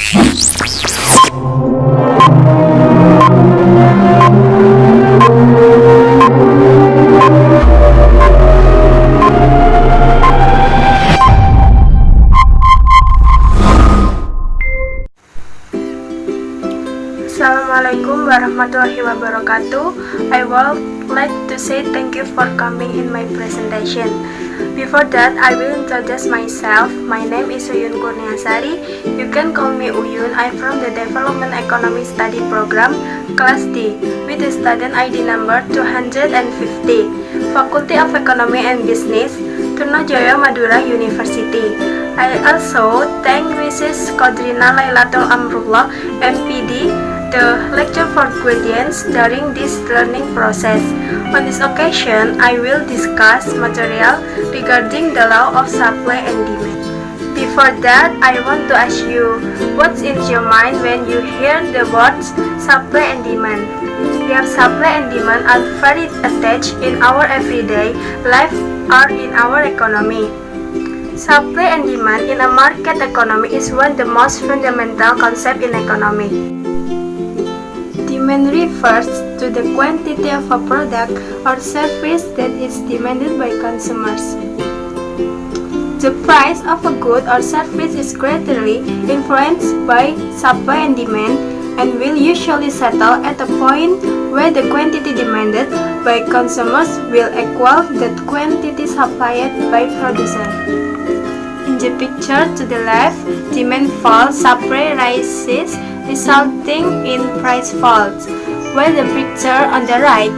Assalamualaikum warahmatullahi wabarakatuh. I would like to say thank you for coming in my presentation. Before that, I will introduce myself. My name is Uyun Kurniasari. You can call me Uyun. I'm from the Development Economy Study Program, Class D, with the student ID number 250, Faculty of Economy and Business, Trunajaya Madura University. I also thank Mrs. Kodrina Lailatul Amrullah, MPD, the lecture for guardians during this learning process. On this occasion, I will discuss material regarding the law of supply and demand. Before that, I want to ask you, what's in your mind when you hear the words supply and demand? Their supply and demand are very attached in our everyday life or in our economy. Supply and demand in a market economy is one of the most fundamental concepts in economy. Demand refers to the quantity of a product or service that is demanded by consumers. The price of a good or service is greatly influenced by supply and demand and will usually settle at a point where the quantity demanded by consumers will equal the quantity supplied by producer. In the picture to the left, demand falls, supply rises, resulting in price falls, while the picture on the right,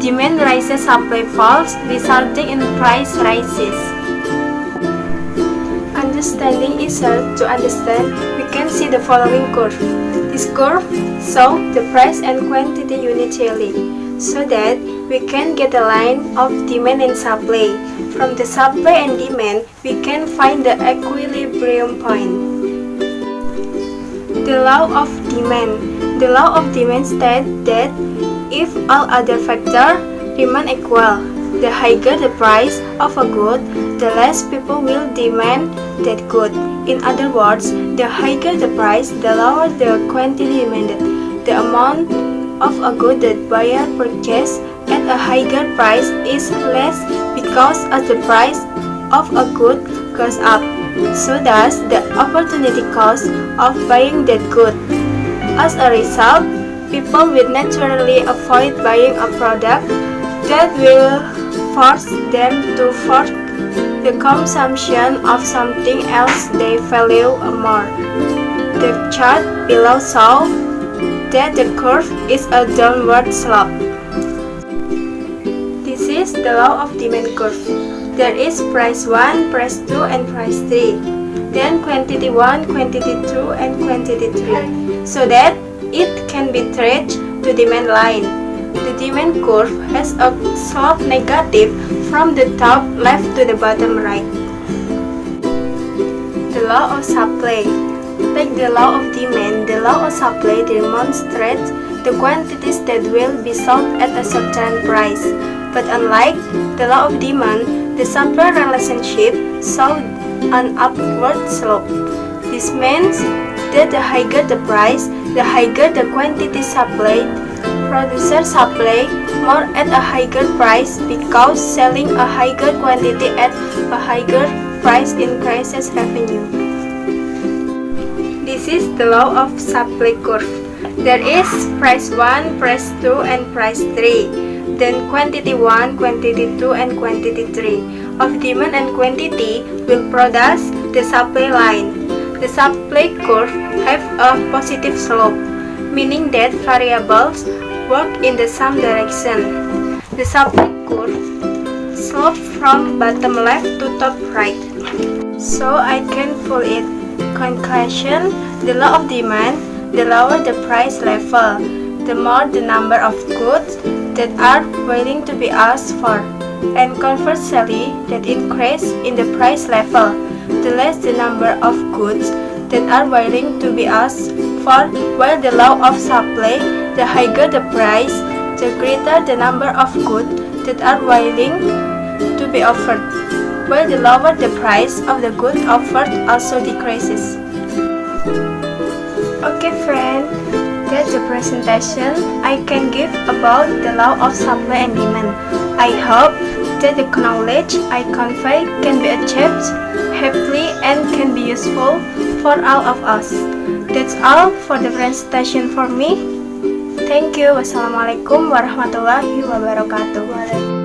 demand rises, supply falls, resulting in price rises. Understanding easier to understand, we can see the following curve. This curve shows the price and quantity unitarily, so that we can get a line of demand and supply. From the supply and demand, we can find the equilibrium point. The law of demand. The law of demand states that if all other factors remain equal, the higher the price of a good, the less people will demand that good. In other words, the higher the price, the lower the quantity demanded. The amount of a good that buyer purchase at a higher price is less because as the price of a good goes up. So does the opportunity cost of buying that good. As a result, people will naturally avoid buying a product that will force them to force the consumption of something else they value more. The chart below shows that the curve is a downward slope. This is the law of demand curve. There is price 1, price 2, and price 3. Then quantity 1, quantity 2, and quantity 3. So that it can be traced to demand line. The demand curve has a slope negative from the top left to the bottom right. The law of supply. Like the law of demand, the law of supply demonstrates the quantities that will be sold at a certain price. But unlike the law of demand, the supply relationship shows an upward slope. This means that the higher the price, the higher the quantity supplied. Producers supply more at a higher price because selling a higher quantity at a higher price increases revenue. This is the law of supply curve. There is price 1, price 2, and price 3. Then quantity 1, quantity 2, and quantity 3 of demand and quantity will produce the supply line. The supply curve have a positive slope, meaning that variables work in the same direction. The supply curve slopes from bottom left to top right. So I can pull it. Conclusion: the law of demand, the lower the price level, the more the number of goods that are willing to be asked for, and conversely, that increase in the price level, the less the number of goods that are willing to be asked for. While the law of supply, the higher the price, the greater the number of goods that are willing to be offered, while the lower the price of the good offered also decreases. Okay friend, that's the presentation I can give about the law of supply and demand. I hope that the knowledge I convey can be achieved happily and can be useful for all of us. That's all for the presentation for me. Thank you. Wassalamualaikum warahmatullahi wabarakatuh.